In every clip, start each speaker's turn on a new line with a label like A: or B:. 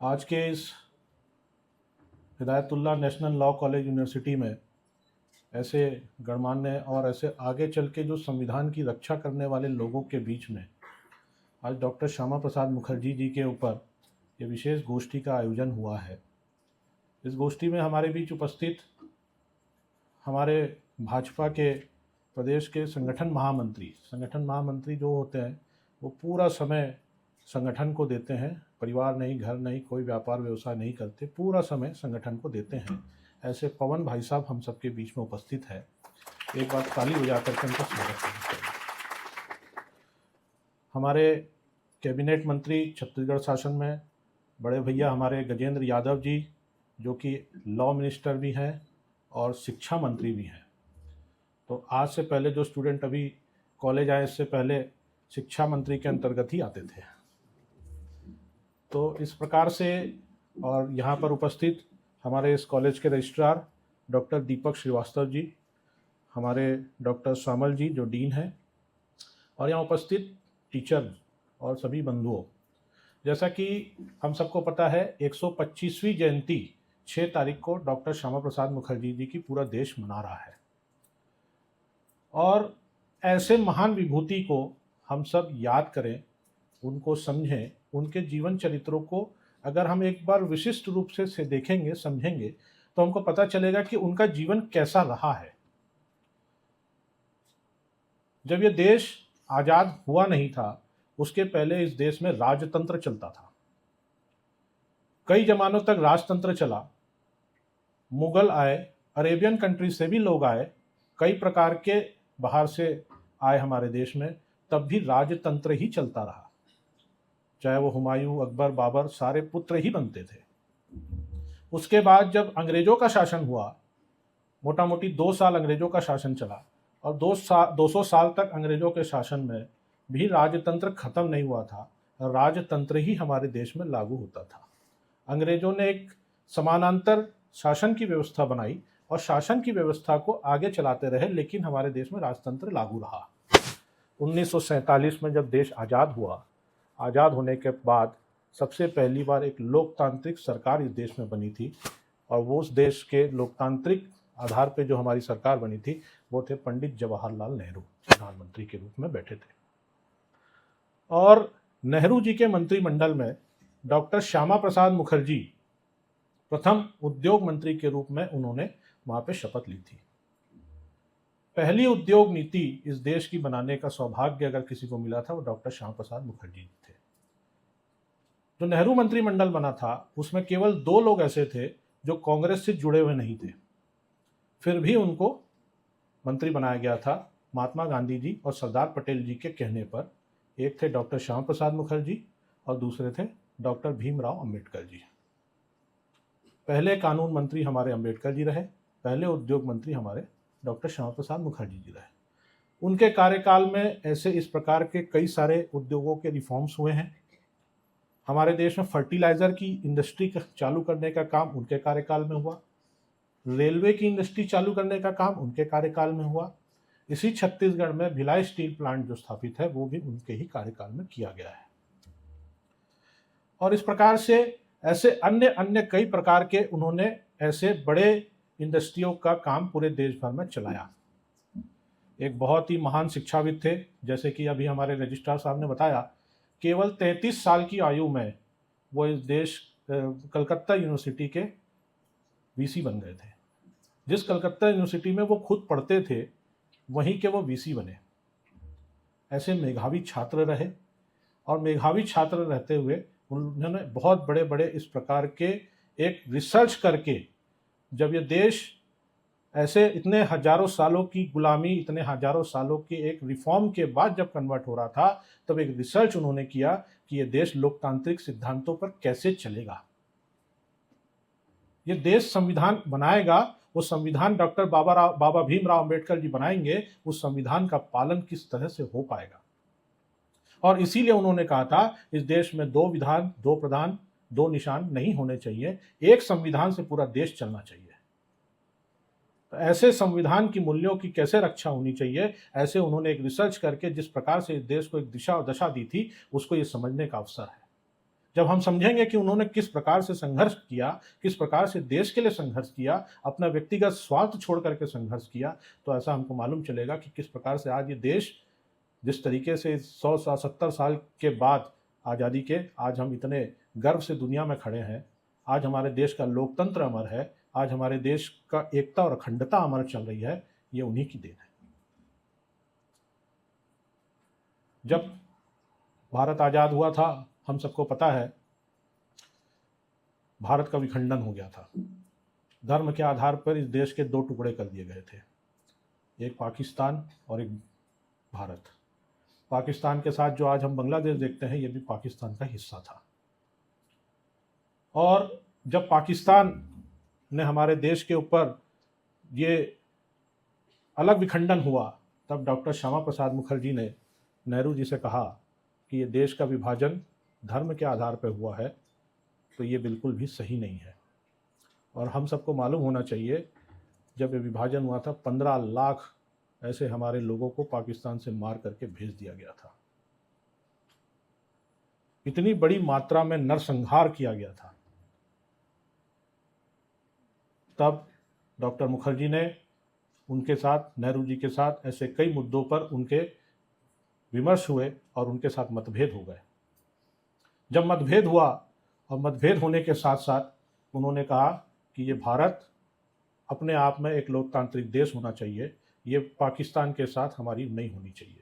A: आज के इस Hidayatullah national law college university में ऐसे गणमान्य और ऐसे आगे चल के जो संविधान की रक्षा करने वाले लोगों के बीच में आज डॉक्टर श्यामा प्रसाद मुखर्जी जी के ऊपर ये विशेष गोष्ठी का आयोजन हुआ है। इस गोष्ठी में हमारे बीच उपस्थित हमारे भाजपा के प्रदेश के संगठन महामंत्री जो होते हैं वो पूरा समय संगठन को देते हैं, परिवार नहीं, घर नहीं, कोई व्यापार व्यवसाय नहीं करते, पूरा समय संगठन को देते हैं। ऐसे पवन भाई साहब हम सबके बीच में उपस्थित है। एक बार ताली बजा करके उनका स्वागत करना चाहिए। हमारे कैबिनेट मंत्री छत्तीसगढ़ शासन में बड़े भैया हमारे गजेंद्र यादव जी, जो कि लॉ मिनिस्टर भी हैं और शिक्षा मंत्री भी हैं। तो आज से पहले जो स्टूडेंट अभी कॉलेज आए, इससे पहले शिक्षा मंत्री के अंतर्गत ही आते थे। तो इस प्रकार से, और यहाँ पर उपस्थित हमारे इस कॉलेज के रजिस्ट्रार डॉक्टर दीपक श्रीवास्तव जी, हमारे डॉक्टर श्यामल जी जो डीन हैं, और यहाँ उपस्थित टीचर और सभी बंधुओं, जैसा कि हम सबको पता है 125वीं जयंती 6 तारीख को डॉक्टर श्यामा प्रसाद मुखर्जी जी की पूरा देश मना रहा है। और ऐसे महान विभूति को हम सब याद करें, उनको समझें, उनके जीवन चरित्रों को अगर हम एक बार विशिष्ट रूप से देखेंगे, समझेंगे, तो हमको पता चलेगा कि उनका जीवन कैसा रहा है। जब ये देश आज़ाद हुआ नहीं था, उसके पहले इस देश में राजतंत्र चलता था। कई जमानों तक राजतंत्र चला। मुगल आए, अरेबियन कंट्री से भी लोग आए, कई प्रकार के बाहर से आए हमारे देश में, तब भी राजतंत्र ही चलता रहा। चाहे वो हुमायूं, अकबर, बाबर, सारे पुत्र ही बनते थे। उसके बाद जब अंग्रेजों का शासन हुआ, मोटा मोटी 2 साल अंग्रेजों का शासन चला, और 200 साल तक अंग्रेजों के शासन में भी राजतंत्र खत्म नहीं हुआ था। राजतंत्र ही हमारे देश में लागू होता था। अंग्रेजों ने एक समानांतर शासन की व्यवस्था बनाई और शासन की व्यवस्था को आगे चलाते रहे, लेकिन हमारे देश में राजतंत्र लागू रहा। 1947 में जब देश आज़ाद हुआ, आज़ाद होने के बाद सबसे पहली बार एक लोकतांत्रिक सरकार इस देश में बनी थी, और वो उस देश के लोकतांत्रिक आधार पे जो हमारी सरकार बनी थी वो थे पंडित जवाहरलाल नेहरू, प्रधानमंत्री के रूप में बैठे थे। और नेहरू जी के मंत्रिमंडल में डॉक्टर श्यामा प्रसाद मुखर्जी प्रथम उद्योग मंत्री के रूप में उन्होंने वहाँ पे शपथ ली थी। पहली उद्योग नीति इस देश की बनाने का सौभाग्य अगर किसी को मिला था वो डॉक्टर श्यामा प्रसाद मुखर्जी थे। जो नेहरू मंत्रिमंडल बना था उसमें केवल 2 लोग ऐसे थे जो कांग्रेस से जुड़े हुए नहीं थे, फिर भी उनको मंत्री बनाया गया था महात्मा गांधी जी और सरदार पटेल जी के कहने पर। एक थे डॉक्टर श्यामा प्रसाद मुखर्जी और दूसरे थे डॉक्टर भीमराव अंबेडकर जी। पहले कानून मंत्री हमारे अंबेडकर जी रहे, पहले उद्योग मंत्री हमारे डॉक्टर श्यामा प्रसाद मुखर्जी जी रहे। उनके कार्यकाल में ऐसे इस प्रकार के कई सारे उद्योगों के रिफॉर्म्स हुए हैं। हमारे देश में फर्टिलाइज़र की इंडस्ट्री चालू करने का काम उनके कार्यकाल में हुआ। रेलवे की इंडस्ट्री चालू करने का काम उनके कार्यकाल में हुआ। इसी छत्तीसगढ़ में भिलाई स्टील प्लांट जो स्थापित है वो भी उनके ही कार्यकाल में किया गया है। और इस प्रकार से ऐसे अन्य कई प्रकार के उन्होंने ऐसे बड़े इंडस्ट्रियों का काम पूरे देश भर में चलाया। एक बहुत ही महान शिक्षाविद थे, जैसे कि अभी हमारे रजिस्ट्रार साहब ने बताया, केवल 33 साल की आयु में वो इस देश कलकत्ता यूनिवर्सिटी के वीसी बन गए थे। जिस कलकत्ता यूनिवर्सिटी में वो खुद पढ़ते थे वहीं के वो वीसी बने। ऐसे मेधावी छात्र रहे, और मेधावी छात्र रहते हुए उन्होंने बहुत बड़े बड़े इस प्रकार के एक रिसर्च करके, जब ये देश ऐसे इतने हजारों सालों की गुलामी, इतने हजारों सालों के एक रिफॉर्म के बाद जब कन्वर्ट हो रहा था, तब एक रिसर्च उन्होंने किया कि ये देश लोकतांत्रिक सिद्धांतों पर कैसे चलेगा। ये देश संविधान बनाएगा, वो संविधान डॉक्टर बाबा भीमराव अंबेडकर जी बनाएंगे, उस संविधान का पालन किस तरह से हो पाएगा। और इसीलिए उन्होंने कहा था इस देश में 2 विधान, 2 प्रधान, 2 निशान नहीं होने चाहिए, एक संविधान से पूरा देश चलना चाहिए। तो ऐसे संविधान की मूल्यों की कैसे रक्षा होनी चाहिए, ऐसे उन्होंने एक रिसर्च करके जिस प्रकार से इस देश को एक दिशा और दशा दी थी, उसको ये समझने का अवसर है। जब हम समझेंगे कि उन्होंने किस प्रकार से संघर्ष किया, किस प्रकार से देश के लिए संघर्ष किया, अपना व्यक्तिगत स्वार्थ छोड़ करके संघर्ष किया, तो ऐसा हमको मालूम चलेगा कि किस प्रकार से आज ये देश जिस तरीके से 170 साल के बाद आज़ादी के आज हम इतने गर्व से दुनिया में खड़े हैं। आज हमारे देश का लोकतंत्र अमर है, आज हमारे देश का एकता और अखंडता अमर चल रही है, ये उन्हीं की देन है। जब भारत आज़ाद हुआ था, हम सबको पता है, भारत का विखंडन हो गया था। धर्म के आधार पर इस देश के दो टुकड़े कर दिए गए थे, एक पाकिस्तान और एक भारत। पाकिस्तान के साथ जो आज हम बांग्लादेश देखते हैं, ये भी पाकिस्तान का हिस्सा था। और जब पाकिस्तान ने हमारे देश के ऊपर ये अलग विखंडन हुआ, तब डॉक्टर श्यामा प्रसाद मुखर्जी ने नेहरू जी से कहा कि ये देश का विभाजन धर्म के आधार पर हुआ है, तो ये बिल्कुल भी सही नहीं है। और हम सबको मालूम होना चाहिए, जब ये विभाजन हुआ था, 15 लाख ऐसे हमारे लोगों को पाकिस्तान से मार करके भेज दिया गया था। इतनी बड़ी मात्रा में नरसंहार किया गया था। तब डॉक्टर मुखर्जी ने उनके साथ, नेहरू जी के साथ ऐसे कई मुद्दों पर उनके विमर्श हुए और उनके साथ मतभेद हो गए। जब मतभेद हुआ और मतभेद होने के साथ साथ उन्होंने कहा कि ये भारत अपने आप में एक लोकतांत्रिक देश होना चाहिए, ये पाकिस्तान के साथ हमारी नहीं होनी चाहिए।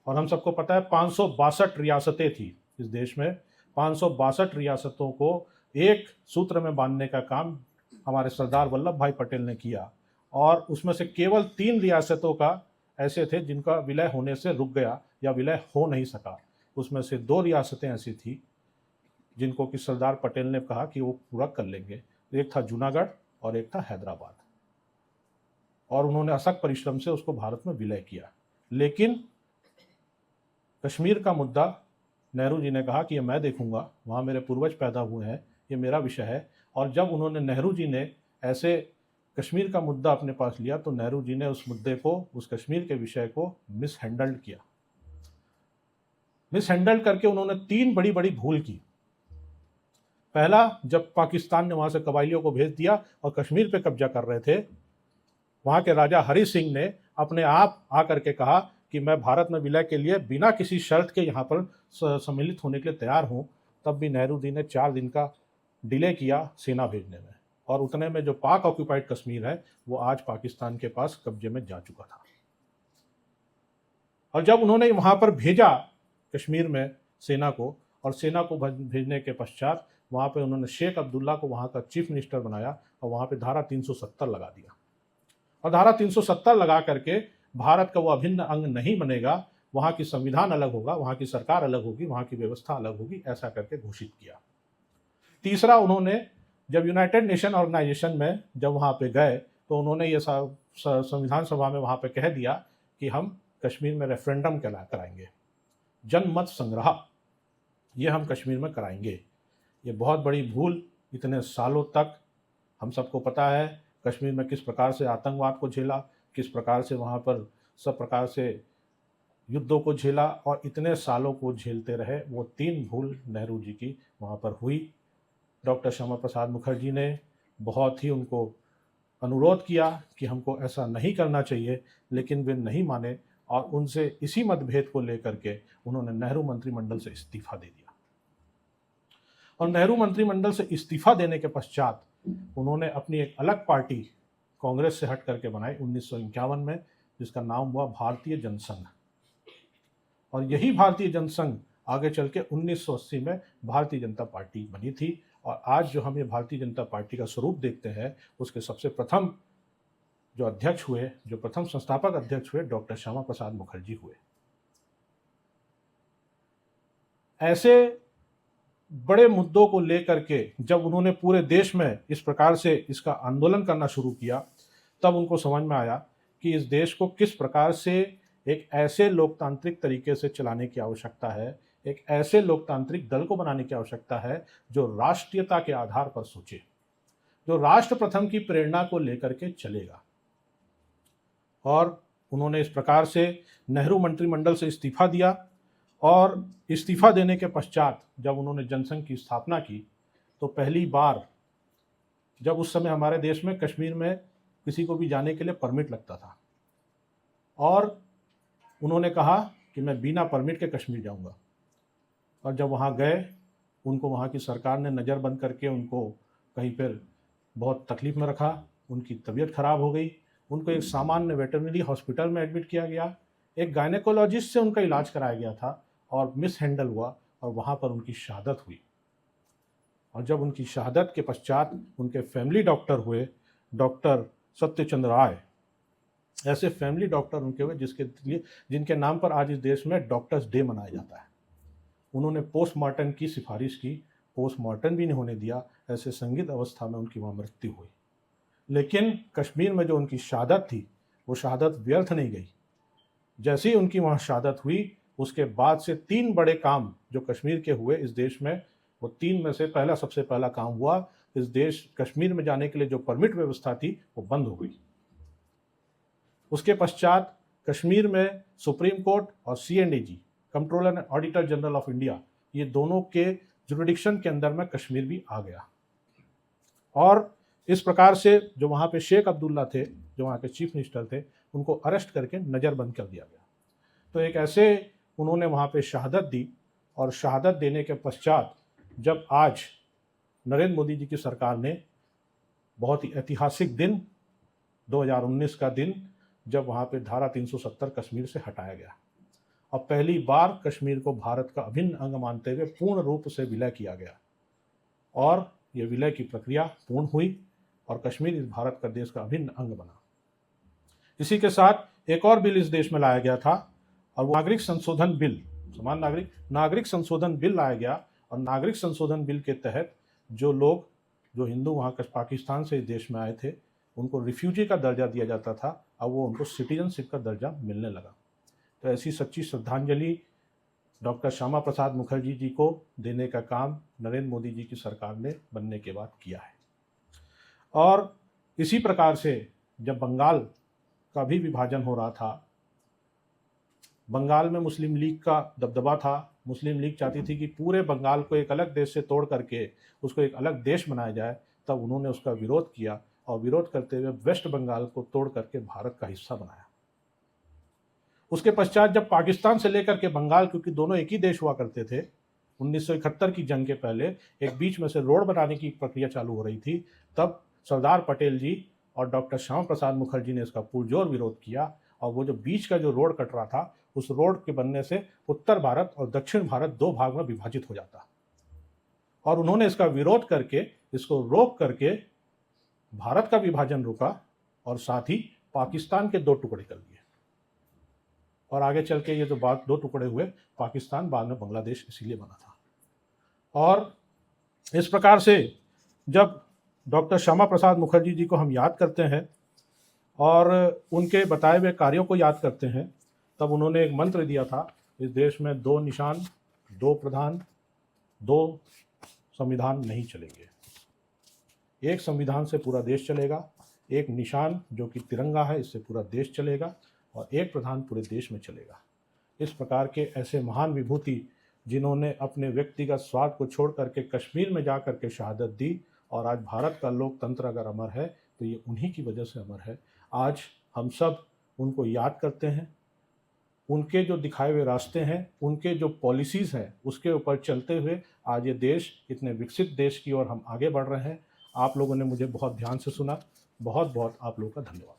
A: और हम सबको पता है 562 रियासतें थी इस देश में। 562 रियासतों को एक सूत्र में बांधने का काम हमारे सरदार वल्लभ भाई पटेल ने किया, और उसमें से केवल 3 रियासतों का ऐसे थे जिनका विलय होने से रुक गया या विलय हो नहीं सका। उसमें से 2 रियासतें ऐसी थी जिनको कि सरदार पटेल ने कहा कि वो पूरा कर लेंगे। एक था जूनागढ़ और एक था हैदराबाद, और उन्होंने अथक परिश्रम से उसको भारत में विलय किया। लेकिन कश्मीर का मुद्दा नेहरू जी ने कहा कि ये मैं देखूंगा, वहाँ मेरे पूर्वज पैदा हुए हैं, ये मेरा विषय है। और जब उन्होंने, नेहरू जी ने ऐसे कश्मीर का मुद्दा अपने पास लिया, तो नेहरू जी ने उस मुद्दे को, उस कश्मीर के विषय को मिसहैंडल्ड किया। मिसहैंडल्ड करके उन्होंने 3 बड़ी बड़ी भूल की। पहला, जब पाकिस्तान ने वहाँ से कबाइलियों को भेज दिया और कश्मीर पे कब्जा कर रहे थे, वहाँ के राजा हरि सिंह ने अपने आप आकर के कहा कि मैं भारत में विलय के लिए बिना किसी शर्त के यहाँ पर सम्मिलित होने के लिए तैयार हूँ। तब भी नेहरू जी ने 4 दिन का डिले किया सेना भेजने में, और उतने में जो पाक ऑक्यूपाइड कश्मीर है वो आज पाकिस्तान के पास कब्जे में जा चुका था। और जब उन्होंने वहाँ पर भेजा कश्मीर में सेना को, और सेना को भेजने के पश्चात वहाँ पे उन्होंने शेख अब्दुल्ला को वहाँ का चीफ मिनिस्टर बनाया, और वहाँ पे धारा 370 लगा दिया। और धारा 370 लगा करके भारत का वो अभिन्न अंग नहीं बनेगा, वहाँ की संविधान अलग होगा, वहाँ की सरकार अलग होगी, वहाँ की व्यवस्था अलग होगी, ऐसा करके घोषित किया। तीसरा, उन्होंने जब यूनाइटेड नेशन ऑर्गेनाइजेशन में जब वहाँ पे गए, तो उन्होंने ये संविधान सभा में वहाँ पे कह दिया कि हम कश्मीर में रेफरेंडम कराएंगे, जनमत संग्रह ये हम कश्मीर में कराएंगे। ये बहुत बड़ी भूल। इतने सालों तक हम सबको पता है कश्मीर में किस प्रकार से आतंकवाद को झेला, किस प्रकार से वहाँ पर सब प्रकार से युद्धों को झेला, और इतने सालों को झेलते रहे। वो 3 भूल नेहरू जी की वहाँ पर हुई। डॉक्टर श्यामा प्रसाद मुखर्जी ने बहुत ही उनको अनुरोध किया कि हमको ऐसा नहीं करना चाहिए, लेकिन वे नहीं माने, और उनसे इसी मतभेद को लेकर के उन्होंने नेहरू मंत्रिमंडल से इस्तीफा दे दिया। और नेहरू मंत्रिमंडल से इस्तीफा देने के पश्चात उन्होंने अपनी एक अलग पार्टी कांग्रेस से हट करके बनाई 1951 में, जिसका नाम हुआ भारतीय जनसंघ। और यही भारतीय जनसंघ आगे चल के 1980 में भारतीय जनता पार्टी बनी थी। और आज जो हम ये भारतीय जनता पार्टी का स्वरूप देखते हैं, उसके सबसे प्रथम जो अध्यक्ष हुए, जो प्रथम संस्थापक अध्यक्ष हुए, डॉक्टर श्यामा प्रसाद मुखर्जी हुए। ऐसे बड़े मुद्दों को लेकर के जब उन्होंने पूरे देश में इस प्रकार से इसका आंदोलन करना शुरू किया, तब उनको समझ में आया कि इस देश को किस प्रकार से एक ऐसे लोकतांत्रिक तरीके से चलाने की आवश्यकता है, एक ऐसे लोकतांत्रिक दल को बनाने की आवश्यकता है जो राष्ट्रीयता के आधार पर सोचे, जो राष्ट्र प्रथम की प्रेरणा को लेकर के चलेगा। और उन्होंने इस प्रकार से नेहरू मंत्रिमंडल से इस्तीफा दिया, और इस्तीफ़ा देने के पश्चात जब उन्होंने जनसंघ की स्थापना की तो पहली बार, जब उस समय हमारे देश में कश्मीर में किसी को भी जाने के लिए परमिट लगता था, और उन्होंने कहा कि मैं बिना परमिट के कश्मीर जाऊंगा। और जब वहाँ गए, उनको वहाँ की सरकार ने नज़र बंद करके उनको कहीं पर बहुत तकलीफ़ में रखा, उनकी तबीयत ख़राब हो गई, उनको एक सामान्य वेटरनरी हॉस्पिटल में एडमिट किया गया, एक गायनेकोलॉजिस्ट से उनका इलाज कराया गया था और मिस हैंडल हुआ और वहाँ पर उनकी शहादत हुई। और जब उनकी शहादत के पश्चात उनके फैमिली डॉक्टर हुए, डॉक्टर सत्यचंद्र राय, ऐसे फैमिली डॉक्टर उनके हुए जिनके नाम पर आज इस देश में डॉक्टर्स डे मनाया जाता है। उन्होंने पोस्टमार्टम की सिफारिश की, पोस्टमार्टम भी नहीं होने दिया, ऐसे संदिग्ध अवस्था में उनकी वहाँ मृत्यु हुई। लेकिन कश्मीर में जो उनकी शहादत थी वो शहादत व्यर्थ नहीं गई। जैसे ही उनकी वहाँ शहादत हुई, उसके बाद से 3 बड़े काम जो कश्मीर के हुए इस देश में, वो 3 में से सबसे पहला काम हुआ, इस देश कश्मीर में जाने के लिए जो परमिट व्यवस्था थी वो बंद हो गई। उसके पश्चात कश्मीर में सुप्रीम कोर्ट और CNDG, controller and auditor general of India, ये दोनों के जुरिडिक्शन के अंदर में कश्मीर भी आ गया। और इस प्रकार से जो वहाँ पे शेख अब्दुल्ला थे, जो वहाँ के चीफ मिनिस्टर थे, उनको अरेस्ट करके नज़रबंद कर दिया गया। तो एक ऐसे उन्होंने वहाँ पे शहादत दी, और शहादत देने के पश्चात जब आज नरेंद्र मोदी जी की सरकार ने बहुत ही ऐतिहासिक दिन 2019 का दिन, जब वहाँ पे धारा 370 कश्मीर से हटाया गया और पहली बार कश्मीर को भारत का अभिन्न अंग मानते हुए पूर्ण रूप से विलय किया गया, और ये विलय की प्रक्रिया पूर्ण हुई और कश्मीर इस भारत का देश का अभिन्न अंग बना। इसी के साथ एक और बिल इस देश में लाया गया था, और वो नागरिक संशोधन बिल, समान नागरिक संशोधन बिल लाया गया। और नागरिक संशोधन बिल के तहत जो लोग, जो हिंदू वहाँ पाकिस्तान से इस देश में आए थे, उनको रिफ्यूजी का दर्जा दिया जाता था, अब वो उनको सिटीजनशिप का दर्जा मिलने लगा। तो ऐसी सच्ची श्रद्धांजलि डॉक्टर श्यामा प्रसाद मुखर्जी जी को देने का काम नरेंद्र मोदी जी की सरकार ने बनने के बाद किया है। और इसी प्रकार से जब बंगाल का भी विभाजन हो रहा था, बंगाल में मुस्लिम लीग का दबदबा था। मुस्लिम लीग चाहती थी कि पूरे बंगाल को एक अलग देश से तोड़ करके उसको एक अलग देश बनाया जाए, तब उन्होंने उसका विरोध किया और विरोध करते हुए वेस्ट बंगाल को तोड़ करके भारत का हिस्सा बनाया। उसके पश्चात जब पाकिस्तान से लेकर के बंगाल, क्योंकि दोनों एक ही देश हुआ करते थे, 1971 की जंग के पहले एक बीच में से रोड बनाने की प्रक्रिया चालू हो रही थी, तब सरदार पटेल जी और डॉक्टर श्यामा प्रसाद मुखर्जी ने इसका पुरजोर विरोध किया, और वो जो बीच का जो रोड कट रहा था, उस रोड के बनने से उत्तर भारत और दक्षिण भारत 2 भाग में विभाजित हो जाता, और उन्होंने इसका विरोध करके, इसको रोक करके भारत का विभाजन रोका, और साथ ही पाकिस्तान के 2 टुकड़े कर दिए। और आगे चल के ये जो 2 टुकड़े हुए, पाकिस्तान बाद में बांग्लादेश इसीलिए बना था। और इस प्रकार से जब डॉक्टर श्यामा प्रसाद मुखर्जी जी को हम याद करते हैं और उनके बताए हुए कार्यों को याद करते हैं, तब उन्होंने एक मंत्र दिया था, इस देश में 2 निशान, 2 प्रधान, 2 संविधान नहीं चलेंगे। एक संविधान से पूरा देश चलेगा, एक निशान जो कि तिरंगा है, इससे पूरा देश चलेगा, और एक प्रधान पूरे देश में चलेगा। इस प्रकार के ऐसे महान विभूति जिन्होंने अपने व्यक्तिगत स्वार्थ को छोड़ करके कश्मीर में जा करके शहादत दी, और आज भारत का लोकतंत्र अगर अमर है तो ये उन्हीं की वजह से अमर है। आज हम सब उनको याद करते हैं, उनके जो दिखाए हुए रास्ते हैं, उनके जो पॉलिसीज़ हैं, उसके ऊपर चलते हुए आज ये देश इतने विकसित देश की ओर हम आगे बढ़ रहे हैं। आप लोगों ने मुझे बहुत ध्यान से सुना, बहुत बहुत आप लोगों का धन्यवाद।